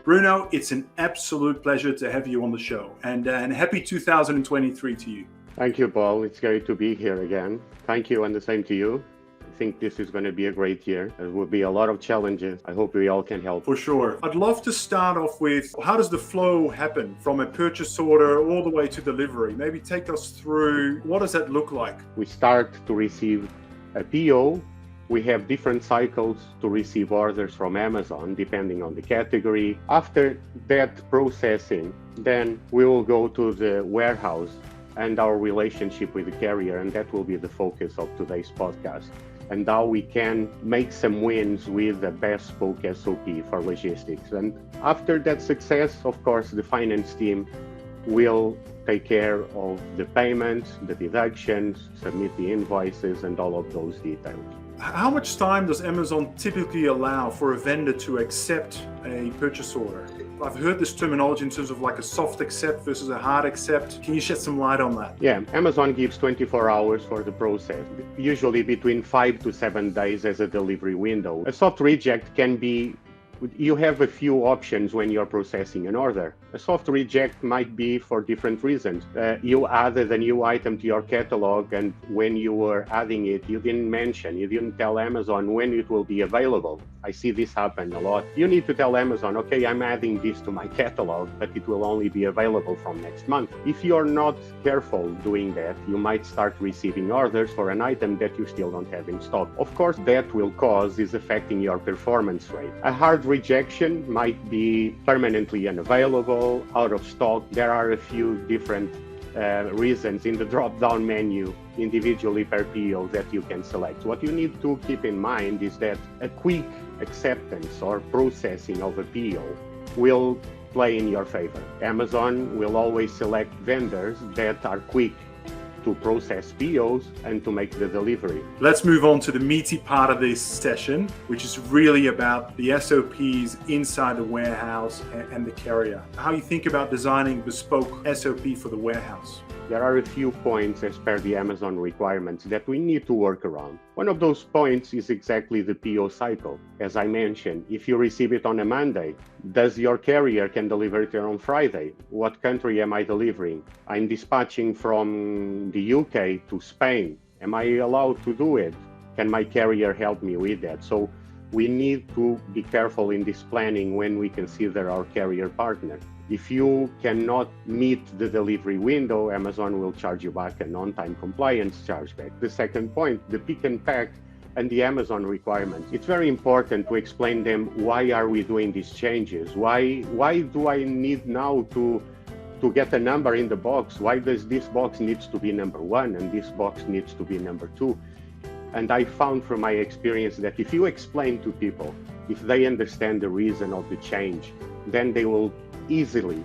Bruno, it's an absolute pleasure to have you on the show, and happy 2023 to you. Thank you, Paul. It's great to be here again. Thank you, and the same to you. I think this is going to be a great year. There will be a lot of challenges. I hope we all can help. For sure. I'd love to start off with, how does the flow happen from a purchase order all the way to delivery? Maybe take us through, what does that look like? We start to receive a PO. We have different cycles to receive orders from Amazon, depending on the category. After that processing, then we will go to the warehouse and our relationship with the carrier, and that will be the focus of today's podcast. And how we can make some wins with the bespoke SOP for logistics. And after that success, of course, the finance team will take care of the payments, the deductions, submit the invoices, and all of those details. How much time does Amazon typically allow for a vendor to accept a purchase order? I've heard this terminology in terms of like a soft accept versus a hard accept. Can you shed some light on that? Yeah, Amazon gives 24 hours for the process, usually between 5 to 7 days as a delivery window. A soft reject can be, you have a few options when you're processing an order. A soft reject might be for different reasons. You added a new item to your catalog, and when you were adding it, you didn't tell Amazon when it will be available. I see this happen a lot. You need to tell Amazon, okay, I'm adding this to my catalog, but it will only be available from next month. If you're not careful doing that, you might start receiving orders for an item that you still don't have in stock. Of course, that will cause is affecting your performance rate. A hard rejection might be permanently unavailable, out of stock. There are a few different reasons in the drop-down menu individually per PO that you can select. What you need to keep in mind is that a quick acceptance or processing of a PO will play in your favor. Amazon will always select vendors that are quick to process POs and to make the delivery. Let's move on to the meaty part of this session, which is really about the SOPs inside the warehouse and the carrier. How you think about designing bespoke SOP for the warehouse. There are a few points as per the Amazon requirements that we need to work around. One of those points is exactly the PO cycle. As I mentioned, if you receive it on a Monday, does your carrier can deliver it on Friday? What country am I delivering? I'm dispatching from the UK to Spain. Am I allowed to do it? Can my carrier help me with that? So we need to be careful in this planning when we consider our carrier partner. If you cannot meet the delivery window, Amazon will charge you back an on-time compliance chargeback. The second point, the pick and pack and the Amazon requirements. It's very important to explain them why are we doing these changes? Why do I need now to get a number in the box? Why does this box needs to be number 1 and this box needs to be number 2? And I found from my experience that if you explain to people, if they understand the reason of the change, then they will easily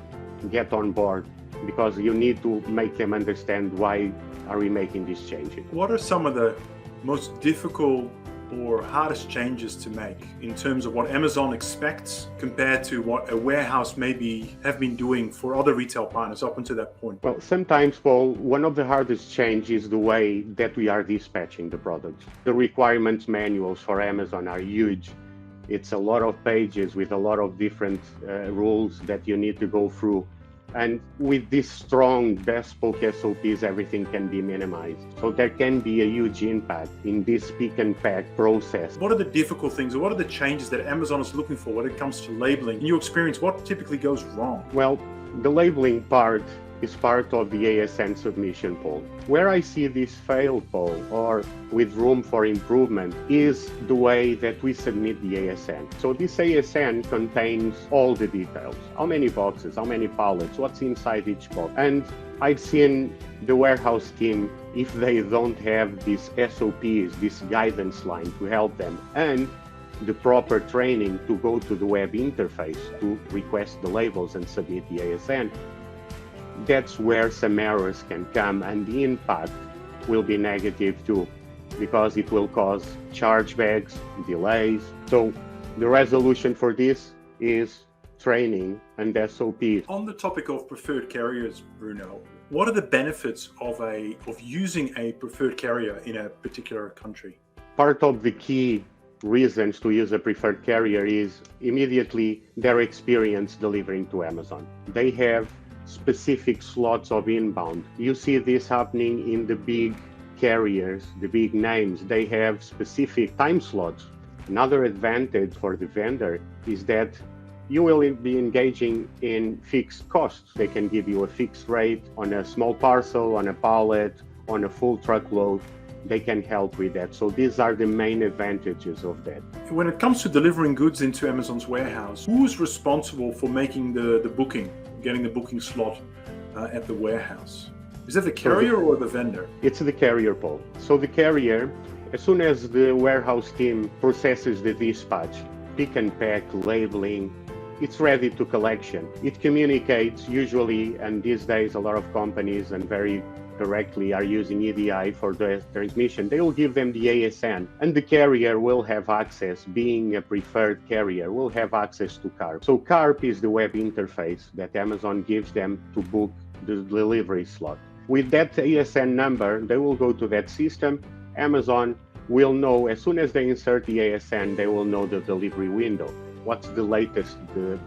get on board, because you need to make them understand why are we making these changes. What are some of the most difficult or hardest changes to make in terms of what Amazon expects compared to what a warehouse maybe have been doing for other retail partners up until that point? Well, sometimes, Paul, one of the hardest changes is the way that we are dispatching the products. The requirements manuals for Amazon are huge. It's a lot of pages with a lot of different rules that you need to go through. And with these strong bespoke SOPs, everything can be minimized. So there can be a huge impact in this pick and pack process. What are the difficult things, or what are the changes that Amazon is looking for when it comes to labeling? In your experience, what typically goes wrong? Well, the labeling part is part of the ASN submission, Paul. Where I see this fail, Paul, or with room for improvement, is the way that we submit the ASN. So this ASN contains all the details. How many boxes, how many pallets, what's inside each box. And I've seen the warehouse team, if they don't have these SOPs, this guidance line to help them, and the proper training to go to the web interface to request the labels and submit the ASN, that's where some errors can come, and the impact will be negative too, because it will cause chargebacks, delays. So the resolution for this is training and SOPs. On the topic of preferred carriers, Bruno, what are the benefits of using a preferred carrier in a particular country? Part of the key reasons to use a preferred carrier is immediately their experience delivering to Amazon. They have specific slots of inbound. You see this happening in the big carriers, the big names. They have specific time slots. Another advantage for the vendor is that you will be engaging in fixed costs. They can give you a fixed rate on a small parcel, on a pallet, on a full truckload. They can help with that. So these are the main advantages of that. When it comes to delivering goods into Amazon's warehouse, who's responsible for making the booking, getting the booking slot at the warehouse? Is it the carrier or the vendor? It's the carrier, Paul. So the carrier, as soon as the warehouse team processes the dispatch, pick and pack, labeling, it's ready to collection. It communicates usually, and these days a lot of companies, and very correctly, are using EDI for the transmission. They will give them the ASN, and the carrier will have access, being a preferred carrier, will have access to CARP. So CARP is the web interface that Amazon gives them to book the delivery slot. With that ASN number, they will go to that system. Amazon will know, as soon as they insert the ASN, they will know the delivery window. What's the latest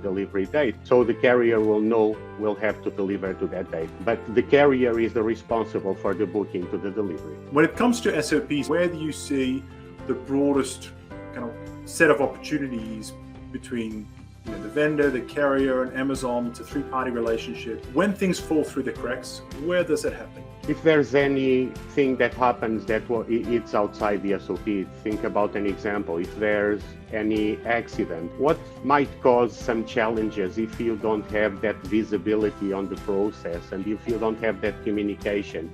delivery date? So the carrier will know, will have to deliver to that date. But the carrier is the responsible for the booking to the delivery. When it comes to SOPs, where do you see the broadest kind of set of opportunities between the vendor, the carrier, and Amazon? It's a three-party relationship. When things fall through the cracks, where does it happen? If there's anything that happens that it's outside the SOP, think about an example. If there's any accident, what might cause some challenges if you don't have that visibility on the process and if you don't have that communication?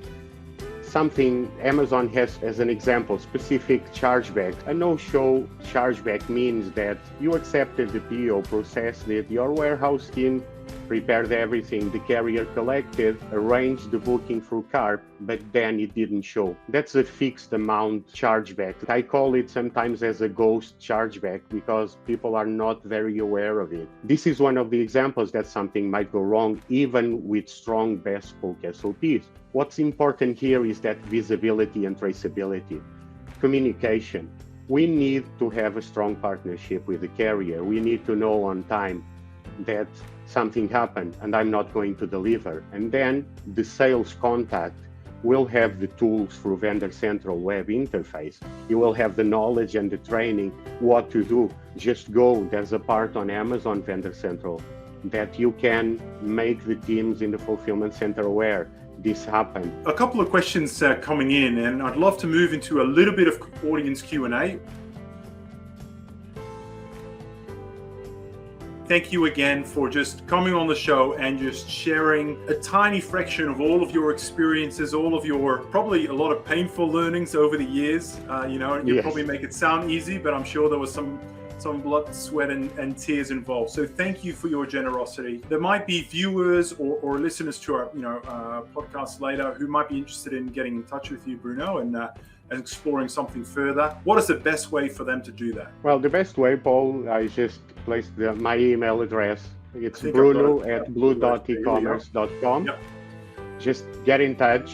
Something Amazon has, as an example, specific chargeback. A no-show chargeback means that you accepted the PO, processed it, your warehouse team prepared everything, the carrier collected, arranged the booking through CARP, but then it didn't show. That's a fixed amount chargeback. I call it sometimes as a ghost chargeback because people are not very aware of it. This is one of the examples that something might go wrong even with strong bespoke SOPs. What's important here is that visibility and traceability, communication. We need to have a strong partnership with the carrier. We need to know on time that something happened and I'm not going to deliver. And then the sales contact will have the tools through Vendor Central web interface. You will have the knowledge and the training what to do. Just go. There's a part on Amazon Vendor Central that you can make the teams in the fulfillment center aware this happened. A couple of questions coming in, and I'd love to move into a little bit of audience Q&A. Thank you again for just coming on the show and just sharing a tiny fraction of all of your experiences, all of your probably a lot of painful learnings over the years. You Yes. probably make it sound easy, but I'm sure there was some blood, sweat, and tears involved. So thank you for your generosity. There might be viewers or listeners to our podcast later who might be interested in getting in touch with you, Bruno, and exploring something further. What is the best way for them to do that? Well, the best way, Paul, I just placed my email address. It's bruno@blue.ecommerce.com. Yep. Just get in touch.